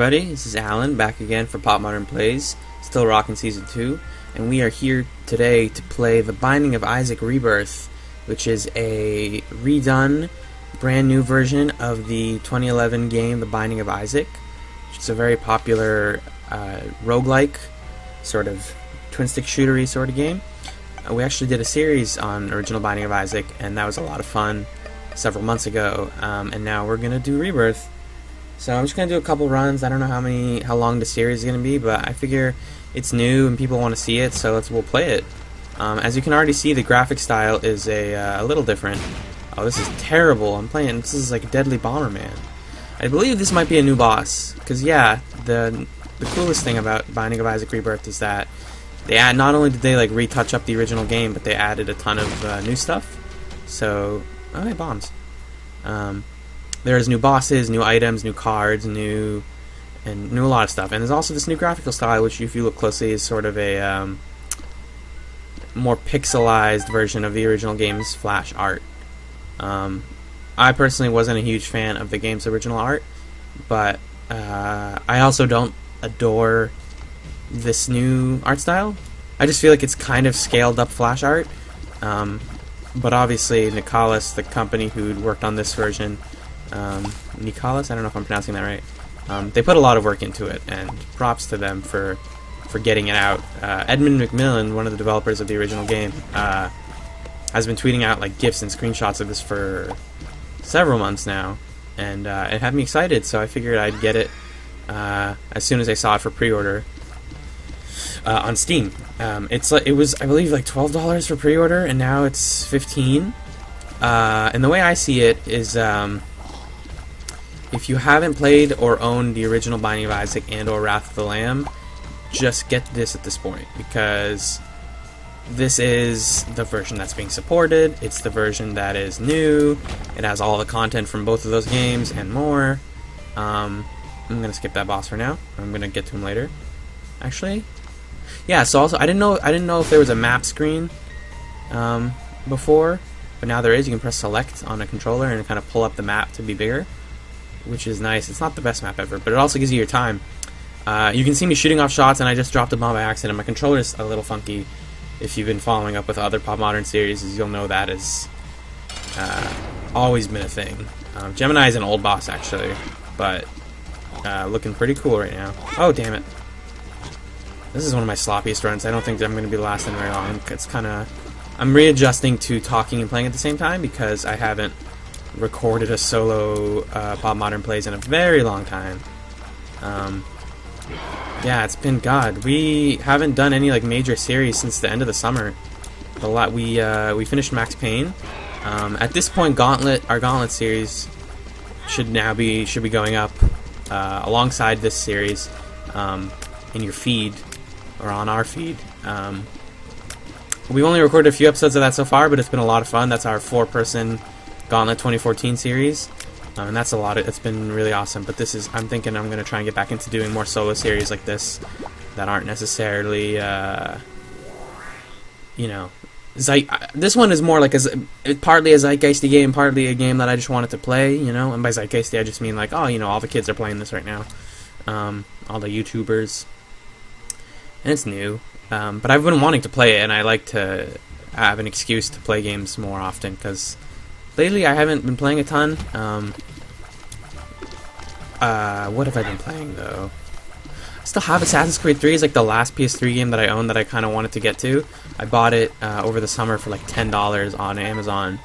everybody, this is Aaaand back again for Pop Modern Plays, still rocking Season 2, and we are here today to play The Binding of Isaac Rebirth, which is a redone, brand new version of the 2011 game The Binding of Isaac, which is a very popular roguelike, sort of twin-stick shootery sort of game. We actually did a series on original Binding of Isaac, and that was a lot of fun several months ago, and now we're going to do Rebirth. So I'm just going to do a couple runs. I don't know how long the series is going to be, but I figure it's new and people want to see it, so we'll play it. As you can already see, the graphic style is a little different. Oh, this is terrible. This is like Deadly Bomberman. I believe this might be a new boss, because yeah, the coolest thing about Binding of Isaac Rebirth is that not only did they like retouch up the original game, but they added a ton of new stuff. So, oh, hey, bombs. There's new bosses, new items, new cards, new a lot of stuff. And there's also this new graphical style, which if you look closely is sort of a more pixelized version of the original game's Flash art. I personally wasn't a huge fan of the game's original art, but I also don't adore this new art style. I just feel like it's kind of scaled up Flash art. But obviously Nicalis, the company who worked on this version, Nicalis, I don't know if I'm pronouncing that right, they put a lot of work into it, and props to them for getting it out. Edmund McMillan, one of the developers of the original game, has been tweeting out like GIFs and screenshots of this for several months now, and it had me excited, so I figured I'd get it as soon as I saw it for pre-order on Steam. It was, I believe, like $12 for pre-order, and now it's $15. And the way I see it is, if you haven't played or owned the original Binding of Isaac and or Wrath of the Lamb, just get this at this point, because this is the version that's being supported. It's the version that is new. It has all the content from both of those games and more. I'm gonna skip that boss for now. I'm gonna get to him later. Actually, yeah. So also, I didn't know if there was a map screen before, but now there is. You can press select on a controller and kind of pull up the map to be bigger, which is nice. It's not the best map ever, but it also gives you your time. You can see me shooting off shots, and I just dropped a bomb by accident. My controller's a little funky. If you've been following up with other Pop Modern series, you'll know that has always been a thing. Gemini is an old boss, actually, but looking pretty cool right now. Oh, damn it. This is one of my sloppiest runs. I don't think I'm going to be lasting very long. It's kind of... I'm readjusting to talking and playing at the same time, because I haven't recorded a solo Pop Modern Plays in a very long time. Yeah, it's been God. We haven't done any like major series since the end of the summer. We finished Max Payne. At this point, our Gauntlet series should be going up alongside this series in your feed, or on our feed. We've only recorded a few episodes of that so far, but it's been a lot of fun. That's our 4-person Gauntlet 2014 series, and that's a lot. It's been really awesome. But I'm thinking I'm going to try and get back into doing more solo series like this that aren't necessarily, this one is more like partly a zeitgeisty game, partly a game that I just wanted to play, And by zeitgeisty, I just mean like, all the kids are playing this right now, all the YouTubers, and it's new. But I've been wanting to play it, and I like to have an excuse to play games more often, because lately I haven't been playing a ton. What have I been playing, though? I still have Assassin's Creed 3. It's like the last PS3 game that I own that I kind of wanted to get to. I bought it over the summer for like $10 on Amazon,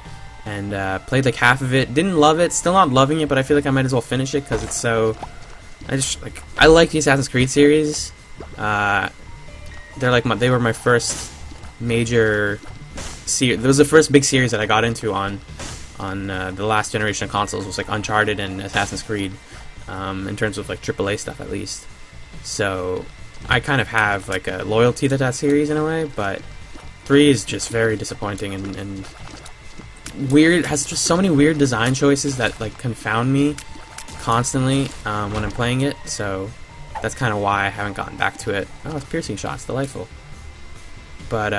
and played like half of it. Didn't love it. Still not loving it, but I feel like I might as well finish it, because it's so... I like the Assassin's Creed series. They were my first major series. It was the first big series that I got into on the last generation of consoles. Was like Uncharted and Assassin's Creed, in terms of like AAA stuff at least. So I kind of have like a loyalty to that series in a way, but 3 is just very disappointing and weird. It has just so many weird design choices that like confound me constantly when I'm playing it. So that's kind of why I haven't gotten back to it. Oh, it's piercing shots, delightful. But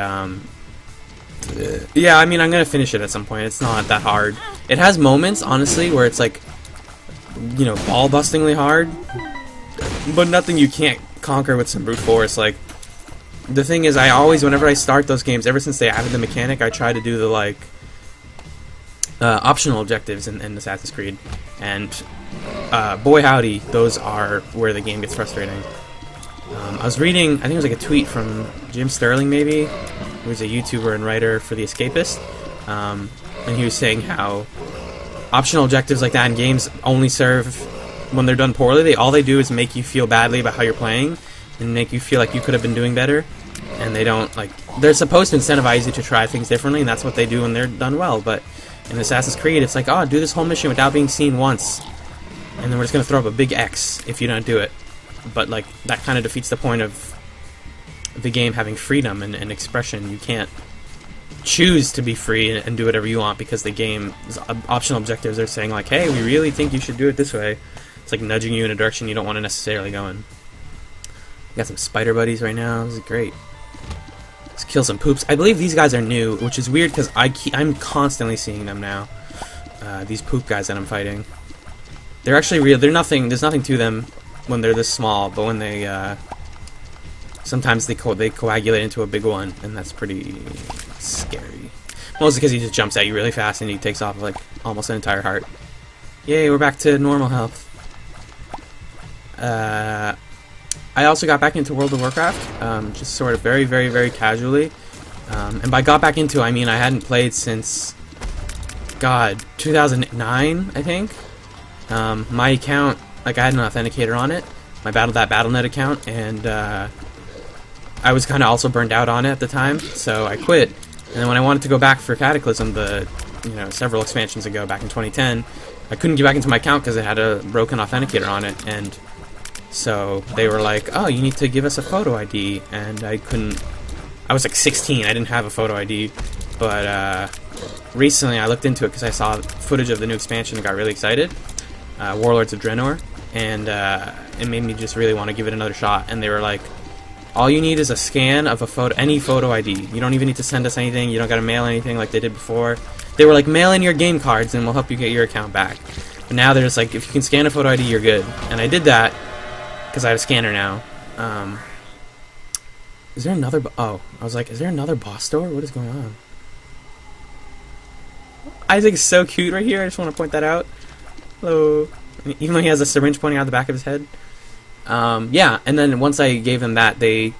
yeah, I mean, I'm gonna finish it at some point. It's not that hard. It has moments, honestly, where it's like, ball-bustingly hard. but nothing you can't conquer with some brute force. Like, the thing is, I always, whenever I start those games, ever since they added the mechanic, I try to do the, like, optional objectives in Assassin's Creed, and boy howdy, those are where the game gets frustrating. I was reading, I think it was like a tweet from Jim Sterling, maybe, who's a YouTuber and writer for The Escapist, and he was saying how optional objectives like that in games only serve when they're done poorly. All they do is make you feel badly about how you're playing, and make you feel like you could have been doing better, and they don't, like, they're supposed to incentivize you to try things differently, and that's what they do when they're done well. But in Assassin's Creed, it's like, oh, do this whole mission without being seen once, and then we're just going to throw up a big X if you don't do it. But, like, that kind of defeats the point of the game having freedom and expression. You can't choose to be free and do whatever you want, because the game's optional objectives are saying, like, hey, we really think you should do it this way. It's like nudging you in a direction you don't want to necessarily go in. Got some spider buddies right now. This is great. Let's kill some poops. I believe these guys are new, which is weird because I'm constantly seeing them now. These poop guys that I'm fighting. They're actually real. They're nothing. There's nothing to them when they're this small, but when they sometimes they coagulate into a big one, and that's pretty scary. Mostly because he just jumps at you really fast and he takes off like almost an entire heart. Yay, we're back to normal health. I also got back into World of Warcraft, just sort of very, very, very casually. And by got back into, I mean I hadn't played since, God, 2009, I think. My account, like, I had an authenticator on it, my Battle.net account, and I was kind of also burned out on it at the time, so I quit. And then when I wanted to go back for Cataclysm, several expansions ago, back in 2010, I couldn't get back into my account because it had a broken authenticator on it, and so they were like, oh, you need to give us a photo ID, and I couldn't. I was like 16, I didn't have a photo ID, but recently I looked into it because I saw footage of the new expansion and got really excited, Warlords of Draenor, and it made me just really want to give it another shot. And they were like, all you need is a scan of any photo ID. You don't even need to send us anything, you don't gotta mail anything like they did before. They were like, mail in your game cards and we'll help you get your account back. But now they're just like, if you can scan a photo ID, you're good. And I did that because I have a scanner now. Is there another... Oh, I was like, is there another boss door? What is going on? Isaac's so cute right here. I just want to point that out. Hello. Even though he has a syringe pointing out the back of his head. Yeah, and then once I gave him that, they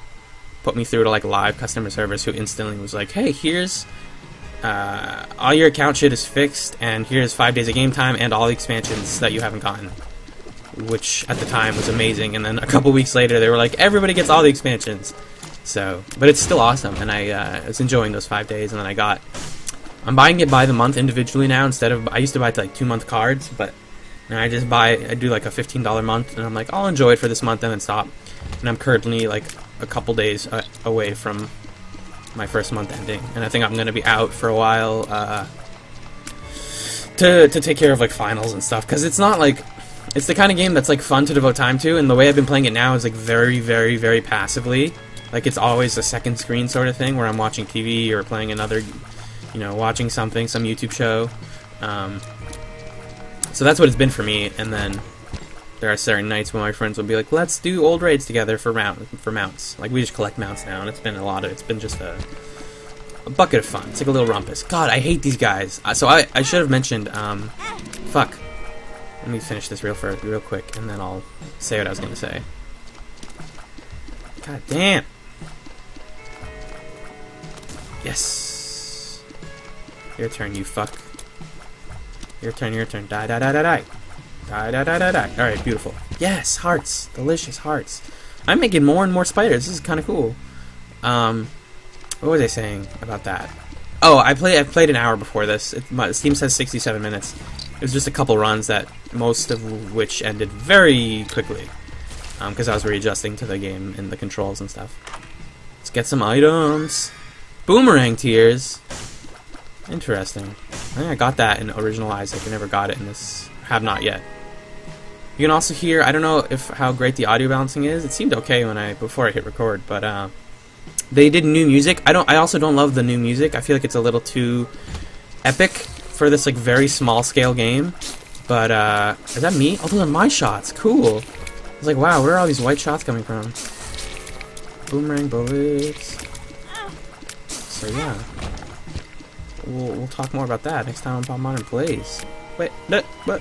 put me through to like live customer service, who instantly was like, hey, here's... all your account shit is fixed, and here's 5 days of game time and all the expansions that you haven't gotten. Which, at the time, was amazing. And then a couple weeks later, they were like, everybody gets all the expansions. So, but it's still awesome, and I was enjoying those 5 days, and then I'm buying it by the month individually now, instead of, I used to buy like 2-month cards, but now I do like a $15 month, and I'm like, I'll enjoy it for this month and then stop. And I'm currently like a couple days away from my first month ending, and I think I'm going to be out for a while to take care of like finals and stuff, because it's not like, it's the kind of game that's like fun to devote time to, and the way I've been playing it now is like very, very, very passively. Like, it's always a second screen sort of thing where I'm watching TV or playing another, watching something, some YouTube show. So that's what it's been for me. And then there are certain nights when my friends will be like, let's do old raids together for mounts. Like, we just collect mounts now, and it's been just a bucket of fun. It's like a little rumpus. God, I hate these guys. So I should have mentioned, fuck. Let me finish this real quick, and then I'll say what I was going to say. God damn. Yes. Your turn, you fuck. Your turn. Die. Die. Alright, beautiful. Yes, hearts. Delicious hearts. I'm making more and more spiders. This is kind of cool. What was I saying about that? Oh, I played an hour before this. Steam says 67 minutes. It was just a couple runs, that most of which ended very quickly. Because I was readjusting to the game and the controls and stuff. Let's get some items. Boomerang tears. Interesting. I think I got that in original Isaac. I never got it in this. Have not yet. You can also hear, I don't know how great the audio balancing is. It seemed okay before I hit record, but they did new music. I also don't love the new music. I feel like it's a little too epic for this like very small scale game. But is that me? Oh, those are my shots. Cool. was like, wow, where are all these white shots coming from? Boomerang bullets. So yeah, we'll talk more about that next time on Pop Modern Plays. Wait, what?